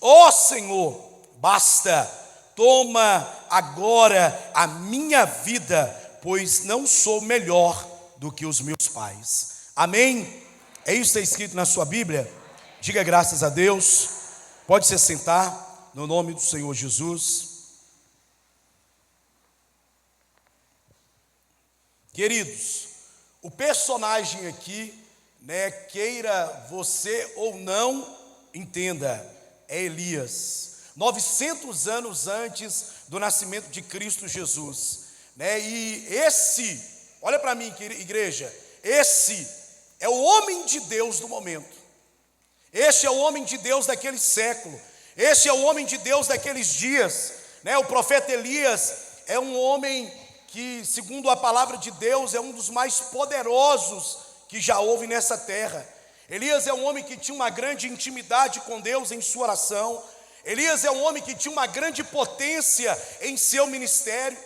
ó Senhor, basta, toma agora a minha vida, pois não sou melhor do que os meus pais. Amém? É isso que está escrito na sua Bíblia? Diga graças a Deus. Pode se sentar, no nome do Senhor Jesus. Queridos, o personagem aqui, queira você ou não, entenda, é Elias. 900 anos antes do nascimento de Cristo Jesus, E esse, olha para mim, igreja, esse é o homem de Deus do momento. Este é o homem de Deus daquele século. Este é o homem de Deus daqueles dias, O profeta Elias é um homem que, segundo a palavra de Deus, é um dos mais poderosos que já houve nessa terra. Elias é um homem que tinha uma grande intimidade com Deus em sua oração. Elias é um homem que tinha uma grande potência em seu ministério.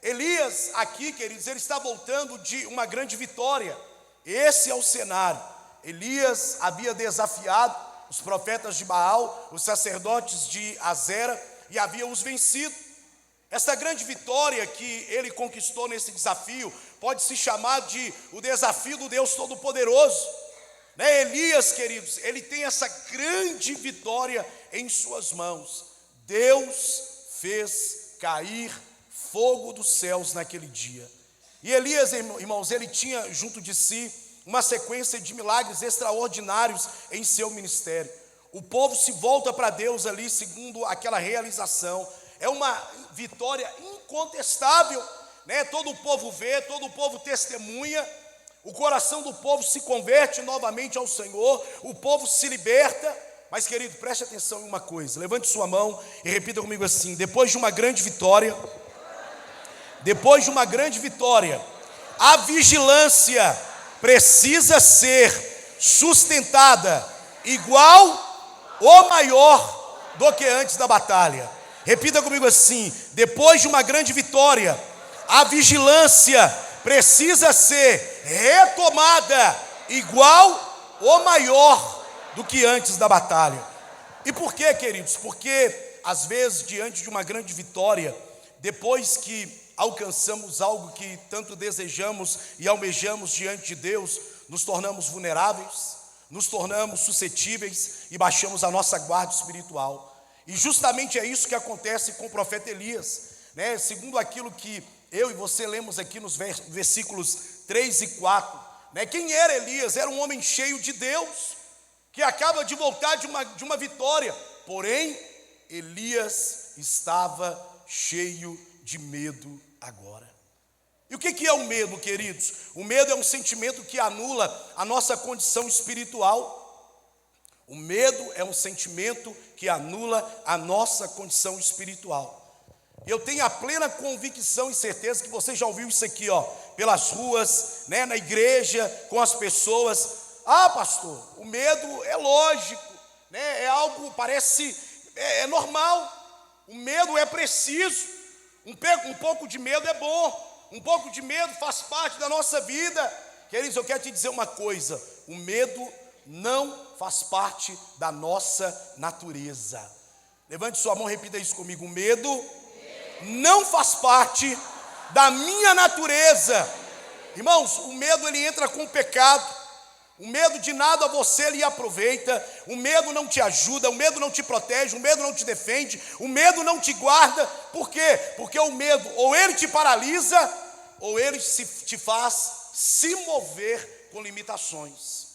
Elias, aqui, queridos, ele está voltando de uma grande vitória. Esse é o cenário. Elias havia desafiado os profetas de Baal, os sacerdotes de Azera, e havia os vencido. Esta grande vitória que ele conquistou nesse desafio pode se chamar de o desafio do Deus Todo-Poderoso. Elias, queridos, ele tem essa grande vitória em suas mãos. Deus fez cair fogo dos céus naquele dia. E Elias, irmãos, ele tinha junto de si uma sequência de milagres extraordinários em seu ministério. O povo se volta para Deus ali segundo aquela realização. É uma vitória incontestável, Todo o povo vê, todo o povo testemunha. O coração do povo se converte novamente ao Senhor, o povo se liberta. Mas, querido, preste atenção em uma coisa, levante sua mão e repita comigo assim: depois de uma grande vitória, a vigilância precisa ser sustentada igual ou maior do que antes da batalha. Repita comigo assim: depois de uma grande vitória, a vigilância precisa ser retomada igual ou maior do que antes da batalha. E por quê, queridos? Porque às vezes, diante de uma grande vitória, depois que alcançamos algo que tanto desejamos e almejamos diante de Deus, nos tornamos vulneráveis, nos tornamos suscetíveis e baixamos a nossa guarda espiritual. E justamente é isso que acontece com o profeta Elias, Segundo aquilo que eu e você lemos aqui nos versículos 3 e 4, Quem era Elias? Era um homem cheio de Deus, que acaba de voltar de uma vitória. Porém, Elias estava cheio de medo agora. E o que é o medo, queridos? O medo é um sentimento que anula a nossa condição espiritual. O medo é um sentimento que anula a nossa condição espiritual. Eu tenho a plena convicção e certeza que você já ouviu isso aqui, pelas ruas, na igreja, com as pessoas. Ah, pastor, o medo é lógico, é algo, parece, é normal. O medo é preciso. Um pouco de medo é bom. Um pouco de medo faz parte da nossa vida. Queridos, eu quero te dizer uma coisa: o medo não faz parte da nossa natureza. Levante sua mão e repita isso comigo: o medo não faz parte da minha natureza. Irmãos, o medo ele entra com o pecado. O medo de nada você lhe aproveita. O medo não te ajuda, o medo não te protege, o medo não te defende, o medo não te guarda. Por quê? Porque o medo ou ele te paralisa, ou ele te faz se mover com limitações.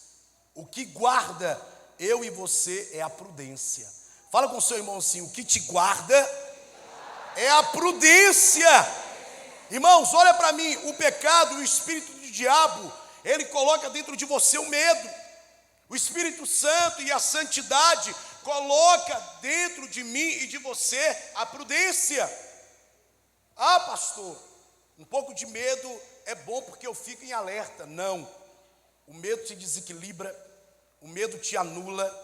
O que guarda eu e você é a prudência. Fala com o seu irmão assim: o que te guarda é a prudência. Irmãos, olha para mim, o pecado, o espírito do diabo, ele coloca dentro de você o medo. O Espírito Santo e a santidade coloca dentro de mim e de você a prudência. Ah, pastor, um pouco de medo é bom porque eu fico em alerta. Não, o medo te desequilibra, o medo te anula.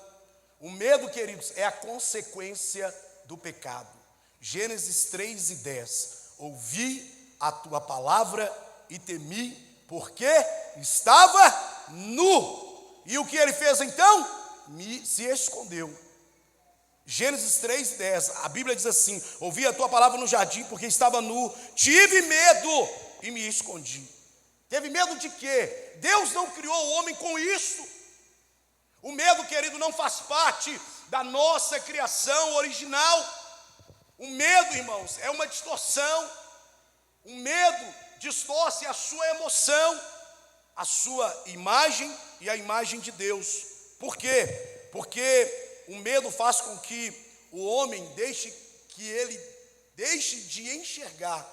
O medo, queridos, é a consequência do pecado. Gênesis 3:10, ouvi a tua palavra e temi, porque estava nu. E o que ele fez então? Se escondeu. Gênesis 3:10, a Bíblia diz assim: ouvi a tua palavra no jardim porque estava nu, tive medo e me escondi. Teve medo de quê? Deus não criou o homem com isso. O medo, querido, não faz parte da nossa criação original. O medo, irmãos, é uma distorção. O medo distorce a sua emoção, a sua imagem e a imagem de Deus. Por quê? Porque o medo faz com que o homem deixe de enxergar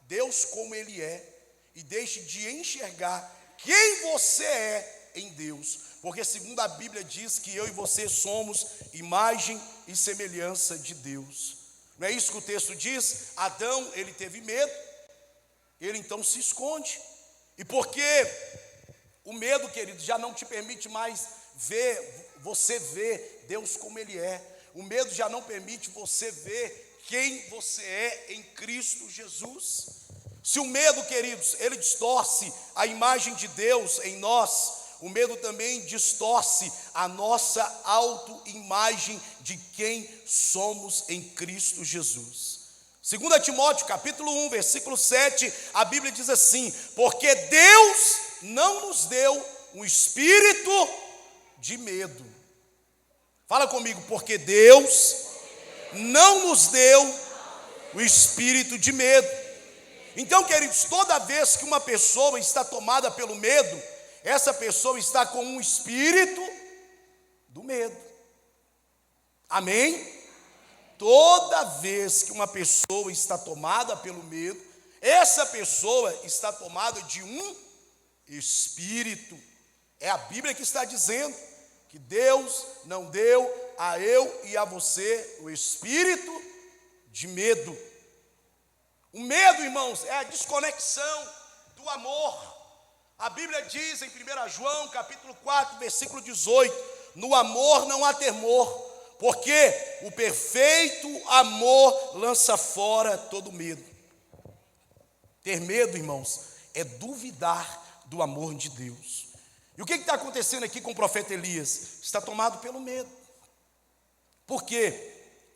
Deus como Ele é e deixe de enxergar quem você é em Deus. Porque segundo a Bíblia diz que eu e você somos imagem e semelhança de Deus. Não é isso que o texto diz? Adão, ele teve medo, ele então se esconde. E porque o medo, querido, já não te permite mais você ver Deus como Ele é. O medo já não permite você ver quem você é em Cristo Jesus. Se o medo, queridos, ele distorce a imagem de Deus em nós, o medo também distorce a nossa autoimagem de quem somos em Cristo Jesus. 2 Timóteo capítulo 1, versículo 7, a Bíblia diz assim: porque Deus não nos deu um espírito de medo. Fala comigo, porque Deus não nos deu o espírito de medo. Então, queridos, toda vez que uma pessoa está tomada pelo medo, essa pessoa está com um espírito do medo. Amém? Toda vez que uma pessoa está tomada pelo medo, essa pessoa está tomada de um espírito. É a Bíblia que está dizendo que Deus não deu a eu e a você o espírito de medo. O medo, irmãos, é a desconexão do amor. A Bíblia diz em 1 João capítulo 4, versículo 18: no amor não há temor, porque o perfeito amor lança fora todo medo. Ter medo, irmãos, é duvidar do amor de Deus. E o que está acontecendo aqui com o profeta Elias? Está tomado pelo medo. Porque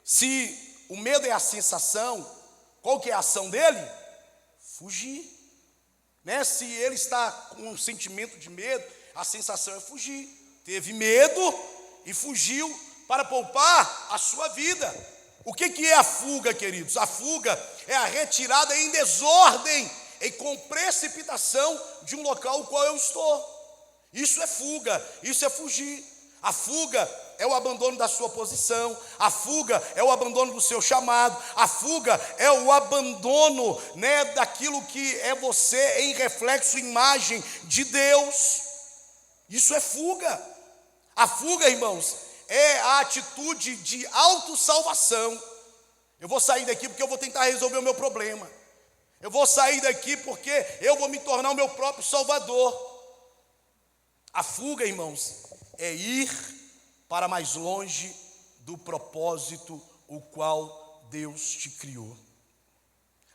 se o medo é a sensação, qual que é a ação dele? Fugir. Se ele está com um sentimento de medo, a sensação é fugir. Teve medo e fugiu para poupar a sua vida. O que é a fuga, queridos? A fuga é a retirada em desordem e com precipitação de um local no qual eu estou. Isso é fuga, isso é fugir. A fuga é o abandono da sua posição, a fuga é o abandono do seu chamado, a fuga é o abandono, daquilo que é você em reflexo, imagem de Deus. Isso é fuga. A fuga, irmãos, é a atitude de autossalvação. Eu vou sair daqui porque eu vou tentar resolver o meu problema. Eu vou sair daqui porque eu vou me tornar o meu próprio salvador. A fuga, irmãos, é ir para mais longe do propósito o qual Deus te criou.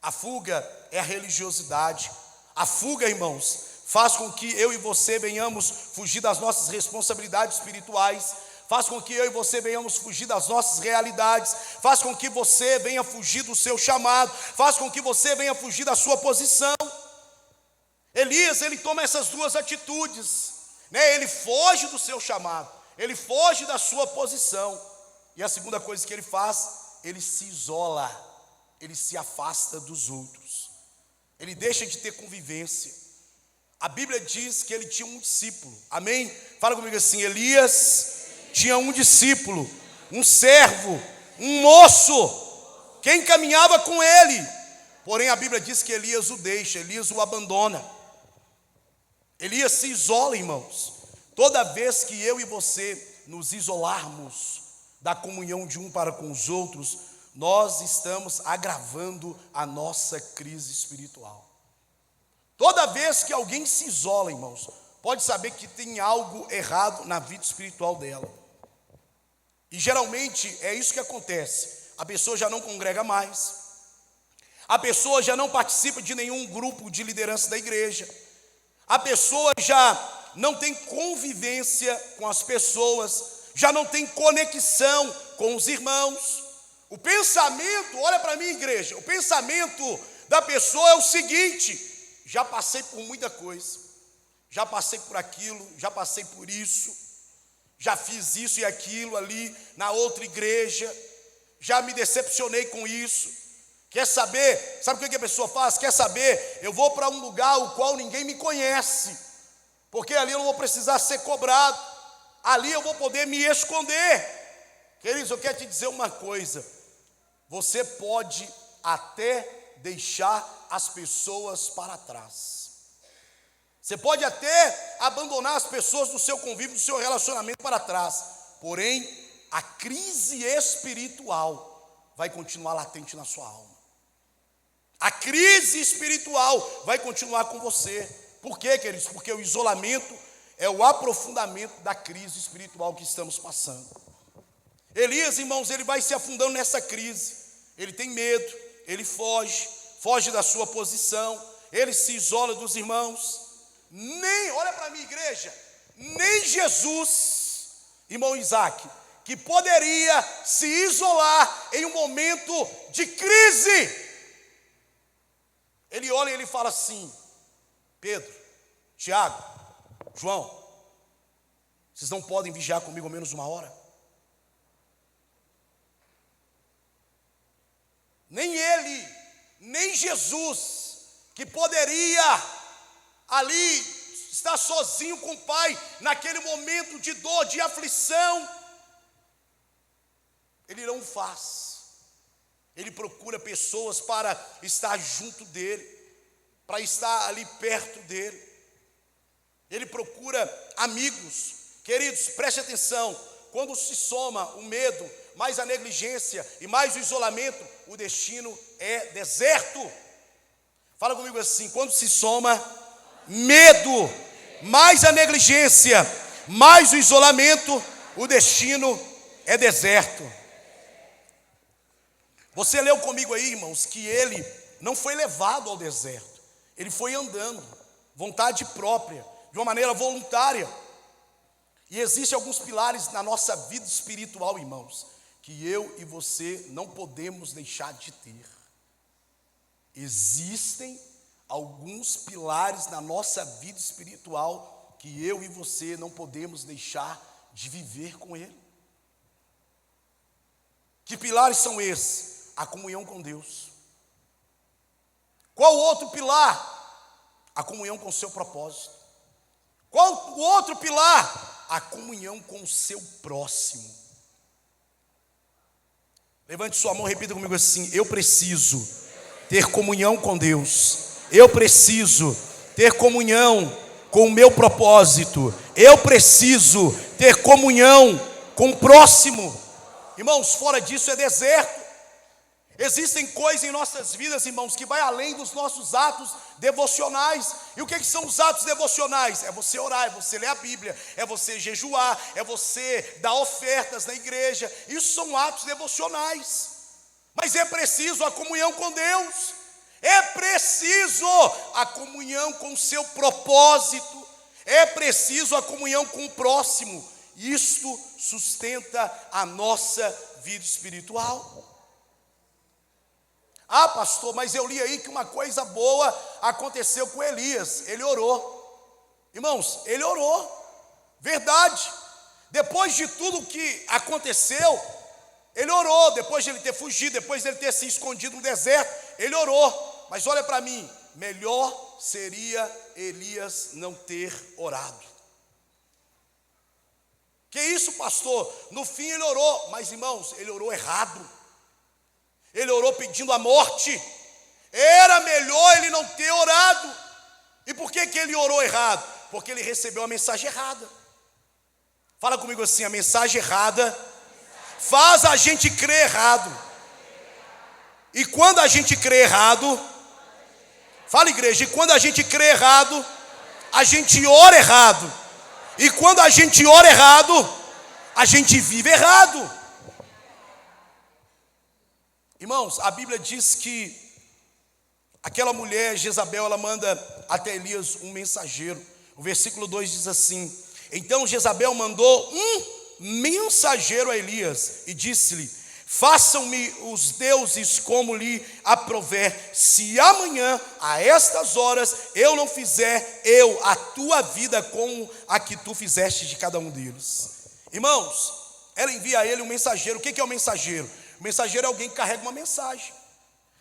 A fuga é a religiosidade. A fuga, irmãos, faz com que eu e você venhamos fugir das nossas responsabilidades espirituais, faz com que eu e você venhamos fugir das nossas realidades, faz com que você venha fugir do seu chamado, faz com que você venha fugir da sua posição. Elias, ele toma essas duas atitudes. Ele foge do seu chamado, ele foge da sua posição. E a segunda coisa que ele faz, ele se isola, ele se afasta dos outros, ele deixa de ter convivência. A Bíblia diz que ele tinha um discípulo, amém? Fala comigo assim: Elias tinha um discípulo, um servo, um moço, quem caminhava com ele. Porém a Bíblia diz que Elias o deixa, Elias o abandona. Elias se isola, irmãos. Toda vez que eu e você nos isolarmos da comunhão de um para com os outros, nós estamos agravando a nossa crise espiritual. Toda vez que alguém se isola, irmãos, pode saber que tem algo errado na vida espiritual dela. E geralmente é isso que acontece. A pessoa já não congrega mais, a pessoa já não participa de nenhum grupo de liderança da igreja, a pessoa já não tem convivência com as pessoas, já não tem conexão com os irmãos. O pensamento, olha para mim, igreja, o pensamento da pessoa é o seguinte: já passei por muita coisa, já passei por aquilo, já passei por isso, já fiz isso e aquilo ali na outra igreja, já me decepcionei com isso. Quer saber? Sabe o que a pessoa faz? Quer saber? Eu vou para um lugar o qual ninguém me conhece, porque ali eu não vou precisar ser cobrado, ali eu vou poder me esconder. Queridos, eu quero te dizer uma coisa: você pode até deixar as pessoas para trás, você pode até abandonar as pessoas do seu convívio, do seu relacionamento para trás, porém a crise espiritual vai continuar latente na sua alma. A crise espiritual vai continuar com você. Por quê, queridos? Porque o isolamento é o aprofundamento da crise espiritual que estamos passando. Elias, irmãos, ele vai se afundando nessa crise. Ele tem medo, ele foge da sua posição, ele se isola dos irmãos. Olha para mim, igreja, nem Jesus, irmão Isaac, que poderia se isolar em um momento de crise, ele olha e ele fala assim: Pedro, Tiago, João, vocês não podem vigiar comigo ao menos uma hora? Nem ele, nem Jesus, que poderia ali estar sozinho com o Pai, naquele momento de dor, de aflição, ele não faz. Ele procura pessoas para estar junto dele, para estar ali perto dele. Ele procura amigos. Queridos, preste atenção: quando se soma o medo, mais a negligência e mais o isolamento, o destino é deserto. Fala comigo assim: quando se soma medo, mais a negligência, mais o isolamento, o destino é deserto. Você leu comigo aí, irmãos, que ele não foi levado ao deserto, ele foi andando, vontade própria, de uma maneira voluntária. E existem alguns pilares na nossa vida espiritual, irmãos, que eu e você não podemos deixar de ter. Existem alguns pilares na nossa vida espiritual que eu e você não podemos deixar de viver com ele. Que pilares são esses? A comunhão com Deus. Qual o outro pilar? A comunhão com o seu propósito. Qual o outro pilar? A comunhão com o seu próximo. Levante sua mão, repita comigo assim: eu preciso ter comunhão com Deus. Eu preciso ter comunhão com o meu propósito. Eu preciso ter comunhão com o próximo. Irmãos, fora disso é deserto. Existem coisas em nossas vidas, irmãos, que vai além dos nossos atos devocionais. E o que são os atos devocionais? É você orar, é você ler a Bíblia, é você jejuar, é você dar ofertas na igreja. Isso são atos devocionais. Mas é preciso a comunhão com Deus, é preciso a comunhão com o seu propósito, é preciso a comunhão com o próximo. Isto sustenta a nossa vida espiritual. Ah, pastor, mas eu li aí que uma coisa boa aconteceu com Elias. Ele orou. Irmãos, ele orou. Verdade. Depois de tudo que aconteceu, ele orou. Depois de ele ter fugido, depois de ele ter se escondido no deserto, ele orou. Mas olha para mim, melhor seria Elias não ter orado. Que isso, pastor? No fim ele orou, mas irmãos, ele orou errado. Ele orou pedindo a morte. Era melhor ele não ter orado. E por que ele orou errado? Porque ele recebeu a mensagem errada. Fala comigo assim: a mensagem errada faz a gente crer errado. E quando a gente crê errado, fala, igreja, e quando a gente crê errado, a gente ora errado. E quando a gente ora errado, a gente vive errado. Irmãos, a Bíblia diz que aquela mulher, Jezabel, ela manda até Elias um mensageiro. O versículo 2 diz assim: então Jezabel mandou um mensageiro a Elias e disse-lhe: façam-me os deuses como lhe aprouver, se amanhã a estas horas eu não fizer a tua vida como a que tu fizeste de cada um deles. Irmãos, ela envia a ele um mensageiro. O que é o mensageiro? O mensageiro é alguém que carrega uma mensagem,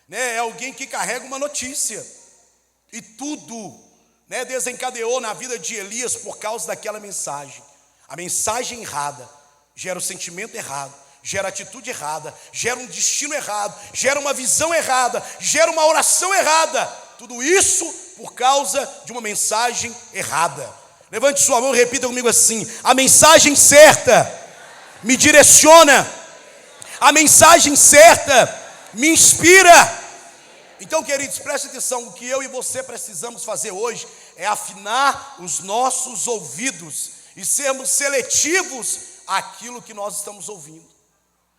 né? É alguém que carrega uma notícia. E tudo, né, desencadeou na vida de Elias por causa daquela mensagem. A mensagem errada gera o sentimento errado, gera a atitude errada, gera um destino errado, gera uma visão errada, gera uma oração errada. Tudo isso por causa de uma mensagem errada. Levante sua mão e repita comigo assim: a mensagem certa me direciona, a mensagem certa me inspira. Então, queridos, preste atenção: o que eu e você precisamos fazer hoje é afinar os nossos ouvidos e sermos seletivos àquilo que nós estamos ouvindo.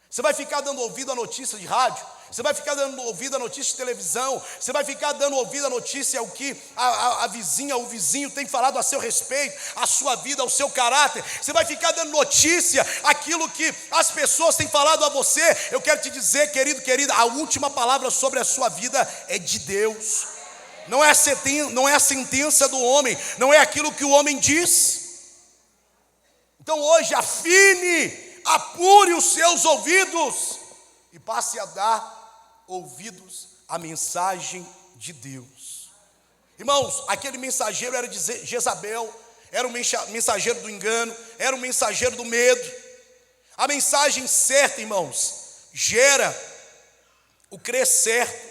Você vai ficar dando ouvido à notícia de rádio, você vai ficar dando ouvido à notícia de televisão, você vai ficar dando ouvido à notícia ao que a vizinha, o vizinho tem falado a seu respeito, a sua vida, ao seu caráter. Você vai ficar dando notícia àquilo que as pessoas têm falado a você. Eu quero te dizer, querido, querida, a última palavra sobre a sua vida é de Deus. Não é a sentença do homem, não é aquilo que o homem diz. Então hoje apure os seus ouvidos e passe a dar ouvidos à mensagem de Deus. Irmãos, aquele mensageiro era de Jezabel, era um mensageiro do engano, era um mensageiro do medo. A mensagem certa, irmãos, gera o crer certo.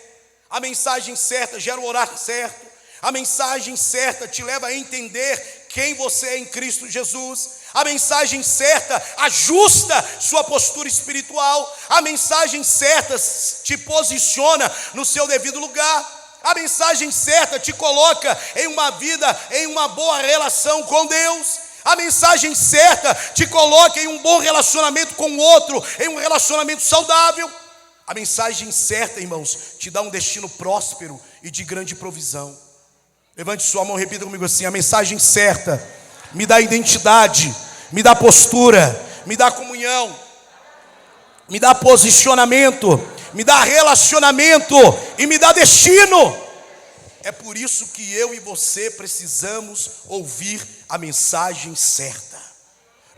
A mensagem certa gera o orar certo. A mensagem certa te leva a entender quem você é em Cristo Jesus. A mensagem certa ajusta sua postura espiritual. A mensagem certa te posiciona no seu devido lugar. A mensagem certa te coloca em uma vida, em uma boa relação com Deus. A mensagem certa te coloca em um bom relacionamento com o outro, em um relacionamento saudável. A mensagem certa, irmãos, te dá um destino próspero e de grande provisão. Levante sua mão e repita comigo assim: a mensagem certa me dá identidade, me dá postura, me dá comunhão, me dá posicionamento, me dá relacionamento e me dá destino. É por isso que eu e você precisamos ouvir a mensagem certa.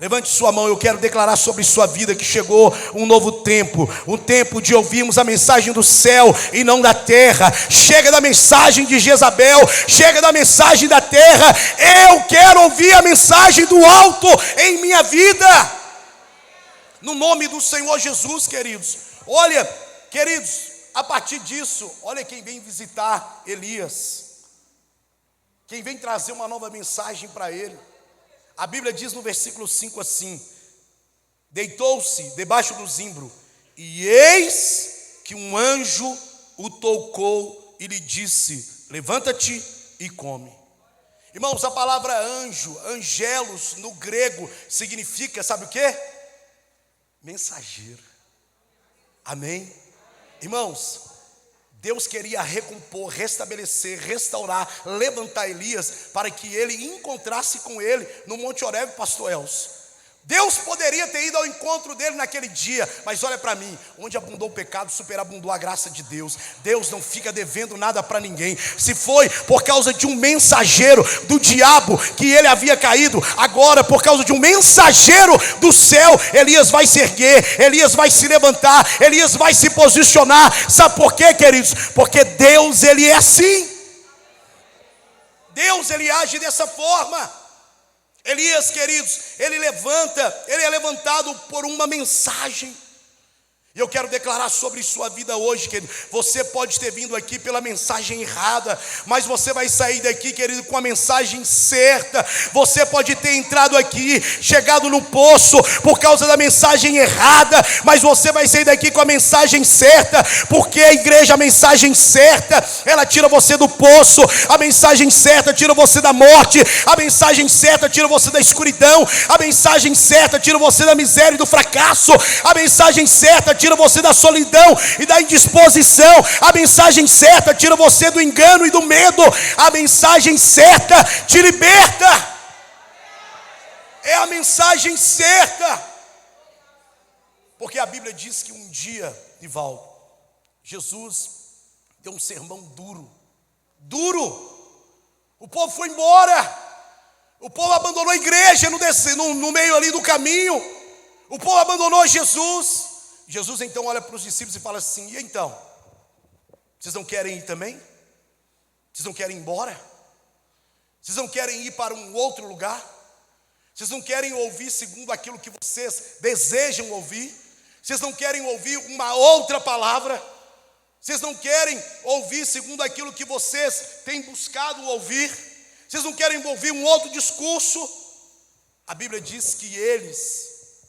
Levante sua mão, eu quero declarar sobre sua vida que chegou um novo tempo, um tempo de ouvirmos a mensagem do céu e não da terra. Chega da mensagem de Jezabel, chega da mensagem da terra. Eu quero ouvir a mensagem do alto em minha vida, no nome do Senhor Jesus, queridos. Olha, queridos, a partir disso, olha quem vem visitar Elias, quem vem trazer uma nova mensagem para ele. A Bíblia diz no versículo 5 assim: deitou-se debaixo do zimbro, e eis que um anjo o tocou e lhe disse: levanta-te e come. Irmãos, a palavra anjo, angelos, no grego, significa, sabe o quê? Mensageiro. Amém? Irmãos, Deus queria recompor, restabelecer, restaurar, levantar Elias para que ele encontrasse com ele no Monte Horebe, pastor Elcio. Deus poderia ter ido ao encontro dele naquele dia, mas olha para mim, onde abundou o pecado, superabundou a graça de Deus. Deus não fica devendo nada para ninguém. Se foi por causa de um mensageiro do diabo que ele havia caído, agora por causa de um mensageiro do céu, Elias vai se erguer, Elias vai se levantar, Elias vai se posicionar. Sabe por quê, queridos? Porque Deus, ele é assim. Deus, ele age dessa forma. Elias, queridos, ele é levantado por uma mensagem. E eu quero declarar sobre sua vida hoje, querido. Você pode ter vindo aqui pela mensagem errada, mas você vai sair daqui, querido, com a mensagem certa. Você pode ter entrado aqui, chegado no poço por causa da mensagem errada, mas você vai sair daqui com a mensagem certa, porque a igreja, a mensagem certa, ela tira você do poço. A mensagem certa tira você da morte. A mensagem certa tira você da escuridão. A mensagem certa tira você da miséria e do fracasso. A mensagem certa tira você da solidão e da indisposição. A mensagem certa tira você do engano e do medo. A mensagem certa te liberta. É a mensagem certa. Porque a Bíblia diz que um dia, Nivaldo, Jesus deu um sermão duro. O povo foi embora. O povo abandonou a igreja no meio ali do caminho. O povo abandonou Jesus. Jesus então olha para os discípulos e fala assim: e então? Vocês não querem ir também? Vocês não querem ir embora? Vocês não querem ir para um outro lugar? Vocês não querem ouvir segundo aquilo que vocês desejam ouvir? Vocês não querem ouvir uma outra palavra? Vocês não querem ouvir segundo aquilo que vocês têm buscado ouvir? Vocês não querem ouvir um outro discurso? A Bíblia diz que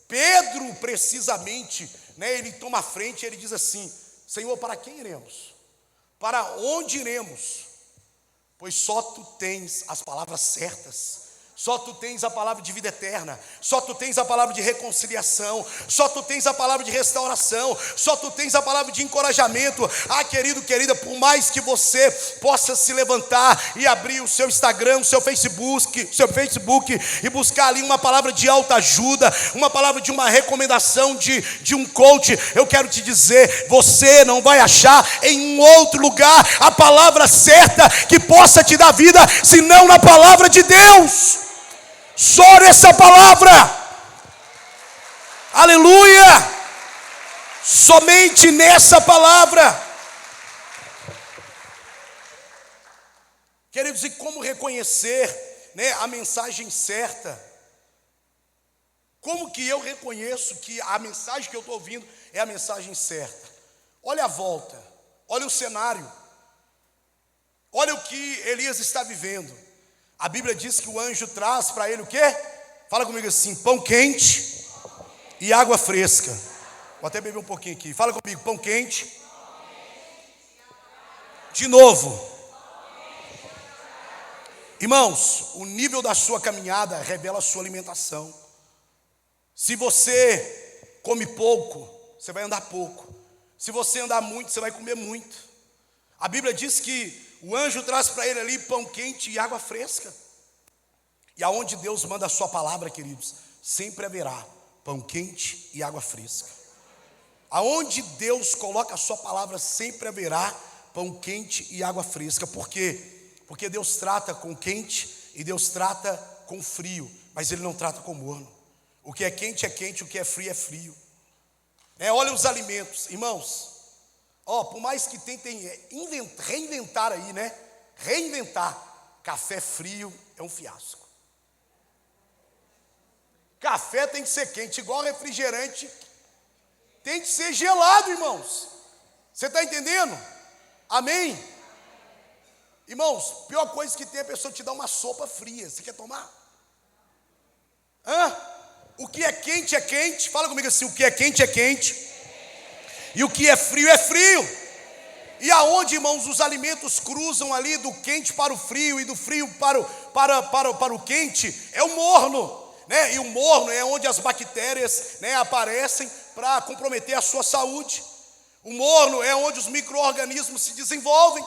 Pedro precisamente, ele toma a frente e ele diz assim: Senhor, para quem iremos? Para onde iremos? Pois só tu tens as palavras certas. Só tu tens a palavra de vida eterna, só tu tens a palavra de reconciliação, só tu tens a palavra de restauração, só tu tens a palavra de encorajamento. Querido, querida, por mais que você possa se levantar e abrir o seu Instagram, o seu Facebook e buscar ali uma palavra de autoajuda, uma palavra de uma recomendação de um coach, eu quero te dizer, você não vai achar em um outro lugar a palavra certa que possa te dar vida, senão na palavra de Deus. Só nessa palavra, aleluia, somente nessa palavra. Queridos, e como reconhecer, a mensagem certa? Como que eu reconheço que a mensagem que eu estou ouvindo é a mensagem certa? Olha a volta, olha o cenário, olha o que Elias está vivendo. A Bíblia diz que o anjo traz para ele o quê? Fala comigo assim: pão quente e água fresca. Vou até beber um pouquinho aqui. Fala comigo: pão quente. De novo. Irmãos, o nível da sua caminhada revela a sua alimentação. Se você come pouco, você vai andar pouco. Se você andar muito, você vai comer muito. A Bíblia diz que o anjo traz para ele ali pão quente e água fresca. E aonde Deus manda a sua palavra, queridos, sempre haverá pão quente e água fresca. Aonde Deus coloca a sua palavra, sempre haverá pão quente e água fresca. Por quê? Porque Deus trata com quente e Deus trata com frio, mas Ele não trata com morno. O que é quente, o que é frio. Olha os alimentos, irmãos. Por mais que tentem reinventar aí, reinventar, café frio é um fiasco. Café tem que ser quente, igual refrigerante, tem que ser gelado, irmãos. Você está entendendo? Amém? Irmãos, pior coisa que tem, a pessoa te dá uma sopa fria. Você quer tomar? O que é quente, fala comigo assim: o que é quente, e o que é frio. E aonde, irmãos, os alimentos cruzam ali do quente para o frio e do frio para o quente, é o morno, E o morno é onde as bactérias, aparecem para comprometer a sua saúde. O morno é onde os micro-organismos se desenvolvem.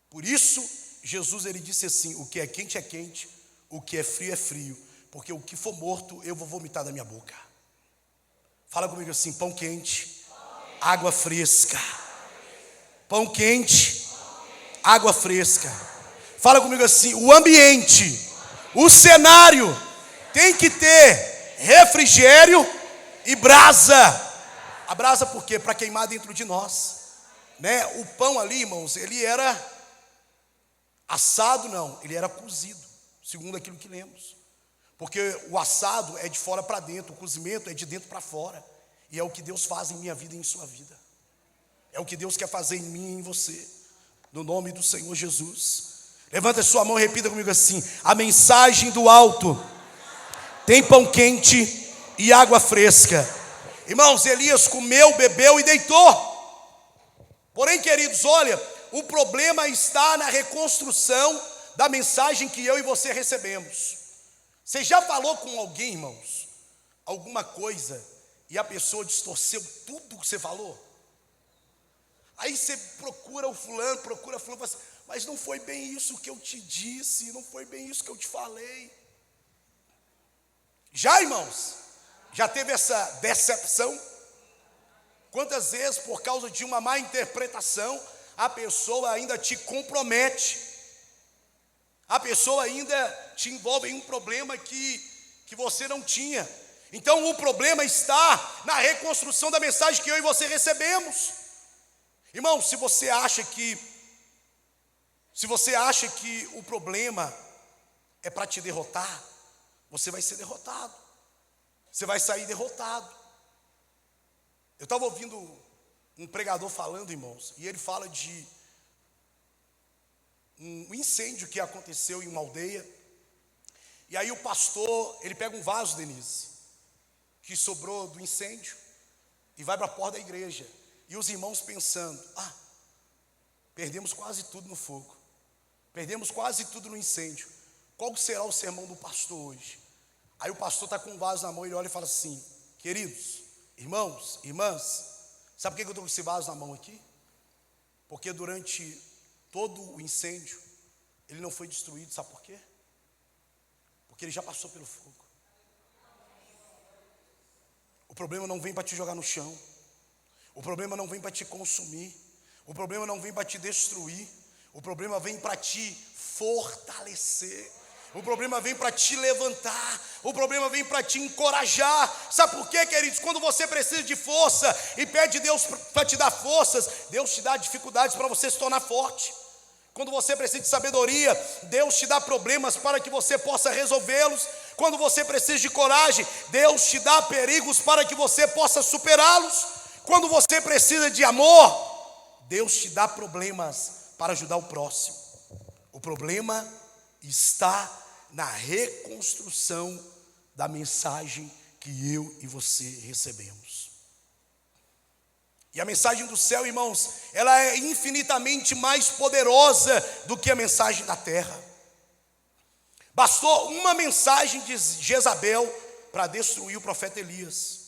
Por isso, Jesus ele disse assim: o que é quente, o que é frio, porque o que for morto eu vou vomitar da minha boca. Fala comigo assim: pão quente, água fresca. Pão quente, água fresca. Fala comigo assim: o ambiente, o cenário tem que ter refrigério e brasa. A brasa por quê? Para queimar dentro de nós, O pão ali, irmãos, ele era assado, não, ele era cozido, segundo aquilo que lemos. Porque o assado é de fora para dentro, o cozimento é de dentro para fora. E é o que Deus faz em minha vida e em sua vida. É o que Deus quer fazer em mim e em você. No nome do Senhor Jesus. Levanta a sua mão e repita comigo assim: a mensagem do alto tem pão quente e água fresca. Irmãos, Elias comeu, bebeu e deitou. Porém, queridos, olha, o problema está na reconstrução da mensagem que eu e você recebemos. Você já falou com alguém, irmãos, alguma coisa, e a pessoa distorceu tudo que você falou? Aí você procura o fulano, mas não foi bem isso que eu te disse, não foi bem isso que eu te falei. Já, irmãos? Já teve essa decepção? Quantas vezes, por causa de uma má interpretação, a pessoa ainda te compromete, a pessoa ainda te envolve em um problema que você não tinha. Então o problema está na reconstrução da mensagem que eu e você recebemos. Irmão, se você acha que o problema é para te derrotar, você vai ser derrotado, você vai sair derrotado. Eu estava ouvindo um pregador falando, irmãos, e ele fala de um incêndio que aconteceu em uma aldeia. E aí o pastor, ele pega um vaso, Denise, que sobrou do incêndio, e vai para a porta da igreja. E os irmãos pensando, perdemos quase tudo no fogo, perdemos quase tudo no incêndio. Qual será o sermão do pastor hoje? Aí o pastor está com um vaso na mão, ele olha e fala assim: queridos, irmãos, irmãs, sabe por que eu estou com esse vaso na mão aqui? Porque durante todo o incêndio, ele não foi destruído, sabe por quê? Porque ele já passou pelo fogo. O problema não vem para te jogar no chão, o problema não vem para te consumir, o problema não vem para te destruir, o problema vem para te fortalecer. O problema vem para te levantar, o problema vem para te encorajar. Sabe por quê, queridos? Quando você precisa de força e pede a Deus para te dar forças, Deus te dá dificuldades para você se tornar forte. Quando você precisa de sabedoria, Deus te dá problemas para que você possa resolvê-los. Quando você precisa de coragem, Deus te dá perigos para que você possa superá-los. Quando você precisa de amor, Deus te dá problemas para ajudar o próximo. O problema está na reconstrução da mensagem que eu e você recebemos. E a mensagem do céu, irmãos, ela é infinitamente mais poderosa do que a mensagem da terra. Bastou uma mensagem de Jezabel para destruir o profeta Elias,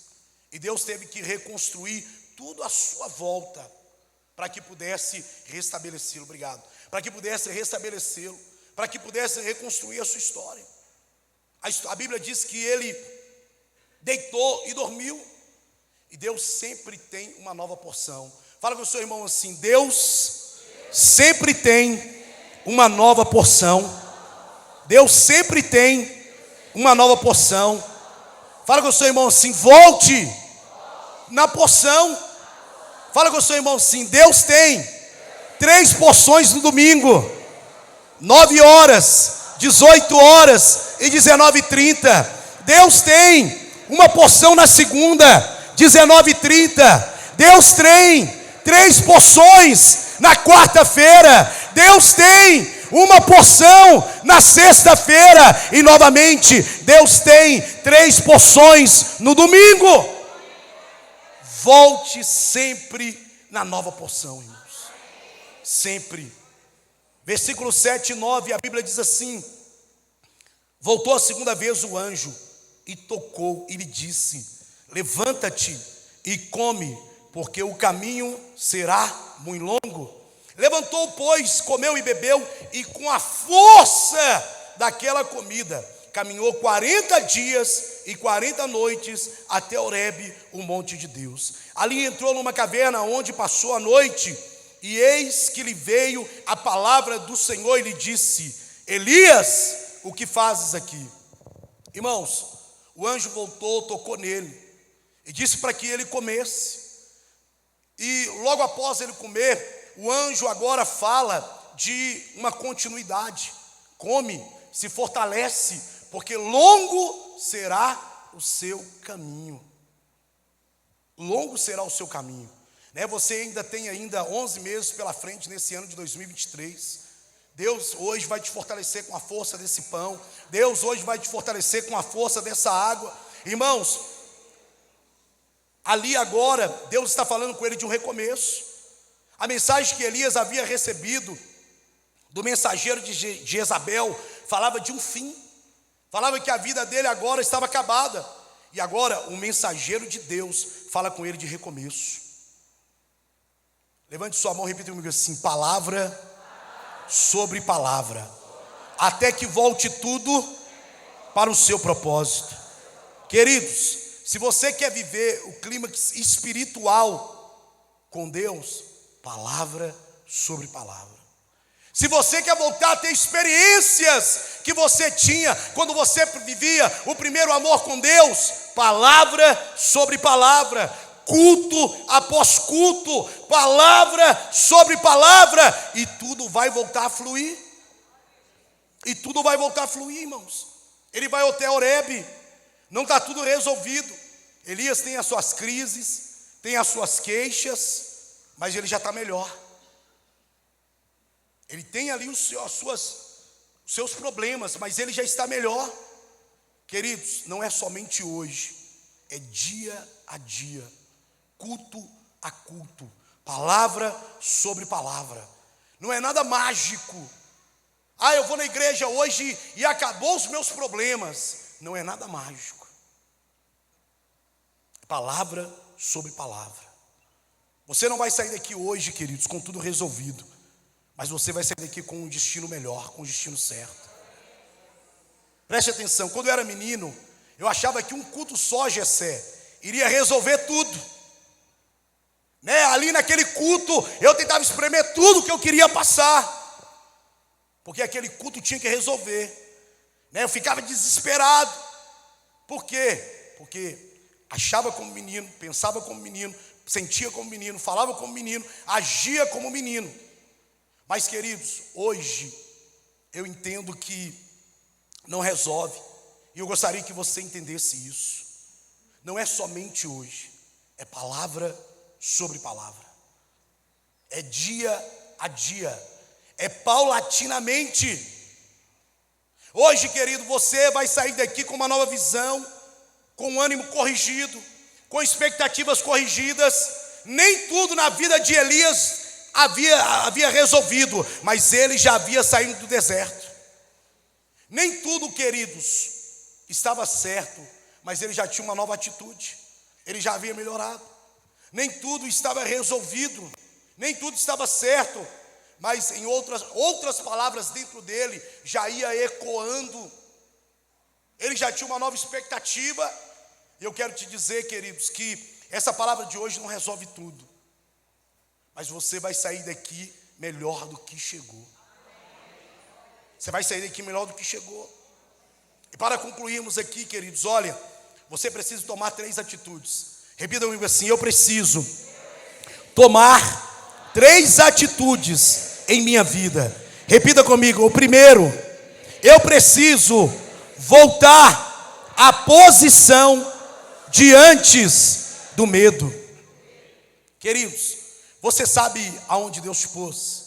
e Deus teve que reconstruir tudo à sua volta para que pudesse restabelecê-lo. Obrigado. Para que pudesse restabelecê-lo, para que pudesse reconstruir a sua história. A Bíblia diz que ele deitou e dormiu, e Deus sempre tem uma nova porção. Fala com o seu irmão assim: Deus sempre tem uma nova porção. Deus sempre tem uma nova porção. Fala com o seu irmão assim: volte na porção. Fala com o seu irmão assim: Deus tem 3 porções no domingo, 9 horas, 18 horas e 19h30. Deus tem uma porção na segunda, 19h30. Deus tem 3 porções na quarta-feira. Deus tem uma porção na sexta-feira. E novamente, Deus tem 3 porções no domingo. Volte sempre na nova porção, irmãos. Sempre. Versículo 7 e 9, a Bíblia diz assim: voltou a segunda vez o anjo e tocou e lhe disse: levanta-te e come, porque o caminho será muito longo. Levantou, pois, comeu e bebeu, e com a força daquela comida caminhou 40 dias e 40 noites até Horebe, o monte de Deus. Ali entrou numa caverna onde passou a noite, e eis que lhe veio a palavra do Senhor e lhe disse: Elias, o que fazes aqui? Irmãos, o anjo voltou, tocou nele e disse para que ele comesse. E logo após ele comer, o anjo agora fala de uma continuidade. Come, se fortalece, porque longo será o seu caminho. Longo será o seu caminho. Você ainda tem 11 meses pela frente nesse ano de 2023. Deus hoje vai te fortalecer com a força desse pão. Deus hoje vai te fortalecer com a força dessa água. Irmãos, ali agora, Deus está falando com ele de um recomeço. A mensagem que Elias havia recebido do mensageiro de Jezabel falava de um fim. Falava que a vida dele agora estava acabada. E agora o mensageiro de Deus fala com ele de recomeço. Levante sua mão e repita comigo assim: palavra sobre palavra, até que volte tudo para o seu propósito. Queridos, Se você quer viver o clímax espiritual com Deus, palavra sobre palavra. Se você quer voltar a ter experiências que você tinha quando você vivia o primeiro amor com Deus, palavra sobre palavra, culto após culto, palavra sobre palavra, e tudo vai voltar a fluir. E tudo vai voltar a fluir, irmãos. Ele vai até Horebe, não está tudo resolvido. Elias tem as suas crises, tem as suas queixas, mas ele já está melhor. Ele tem ali os seus problemas, mas ele já está melhor. Queridos, não é somente hoje, é dia a dia, culto a culto, palavra sobre palavra. Não é nada mágico. Eu vou na igreja hoje e acabou os meus problemas. Não é nada mágico. Palavra sobre palavra. Você não vai sair daqui hoje, queridos, com tudo resolvido. Mas você vai sair daqui com um destino melhor, com um destino certo. Preste atenção, quando eu era menino, eu achava que um culto só, Gessé, iria resolver tudo. Ali naquele culto, eu tentava espremer tudo que eu queria passar. Porque aquele culto tinha que resolver. Eu ficava desesperado. Por quê? Porque achava como menino, pensava como menino, sentia como menino, falava como menino, agia como menino. Mas, queridos, hoje eu entendo que não resolve. E eu gostaria que você entendesse isso. Não é somente hoje, é palavra sobre palavra. É dia a dia, é paulatinamente. Hoje, querido, você vai sair daqui com uma nova visão, com um ânimo corrigido, com expectativas corrigidas. Nem tudo na vida de Elias havia resolvido, mas ele já havia saído do deserto. Nem tudo, queridos, estava certo, mas ele já tinha uma nova atitude. Ele já havia melhorado. Nem tudo estava resolvido, nem tudo estava certo, mas em outras palavras dentro dele já ia ecoando. Ele já tinha uma nova expectativa. E eu quero te dizer, queridos, que essa palavra de hoje não resolve tudo, mas você vai sair daqui melhor do que chegou. Você vai sair daqui melhor do que chegou. E para concluirmos aqui, queridos, olha, você precisa tomar 3 atitudes. Repita comigo assim: eu preciso tomar 3 atitudes em minha vida. Repita comigo: o primeiro, eu preciso voltar à posição de antes do medo. Queridos, você sabe aonde Deus te pôs?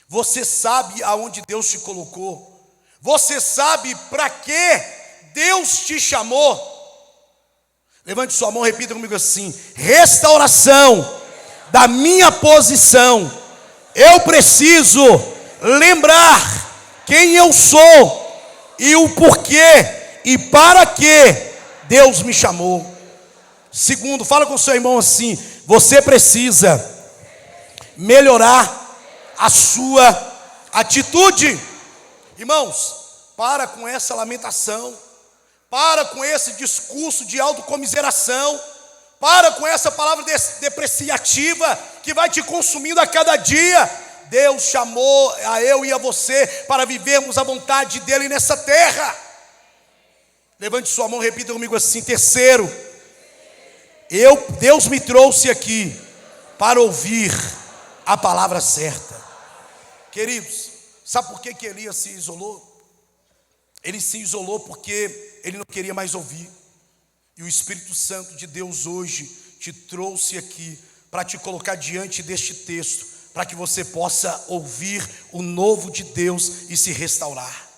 Você sabe aonde Deus te colocou? Você sabe para que Deus te chamou? Levante sua mão, repita comigo assim: restauração da minha posição. Eu preciso lembrar quem eu sou e o porquê e para que Deus me chamou. Segundo, fala com o seu irmão assim: você precisa melhorar a sua atitude. Irmãos, para com essa lamentação, para com esse discurso de autocomiseração, para com essa palavra depreciativa que vai te consumindo a cada dia. Deus chamou a eu e a você para vivermos a vontade dele nessa terra. Levante sua mão, repita comigo assim: terceiro, Deus me trouxe aqui para ouvir a palavra certa. Queridos, sabe por que Elias se isolou? Ele se isolou porque ele não queria mais ouvir. E o Espírito Santo de Deus hoje te trouxe aqui para te colocar diante deste texto, para que você possa ouvir o novo de Deus e se restaurar.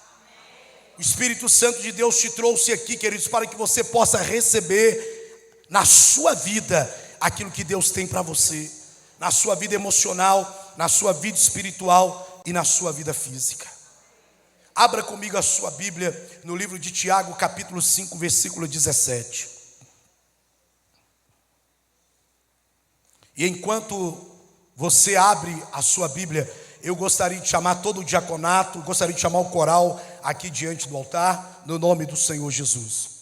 O Espírito Santo de Deus te trouxe aqui, queridos, para que você possa receber na sua vida aquilo que Deus tem para você, na sua vida emocional, na sua vida espiritual e na sua vida física. Abra comigo a sua Bíblia no livro de Tiago, capítulo 5, versículo 17. E enquanto você abre a sua Bíblia, eu gostaria de chamar todo o diaconato, gostaria de chamar o coral aqui diante do altar, no nome do Senhor Jesus.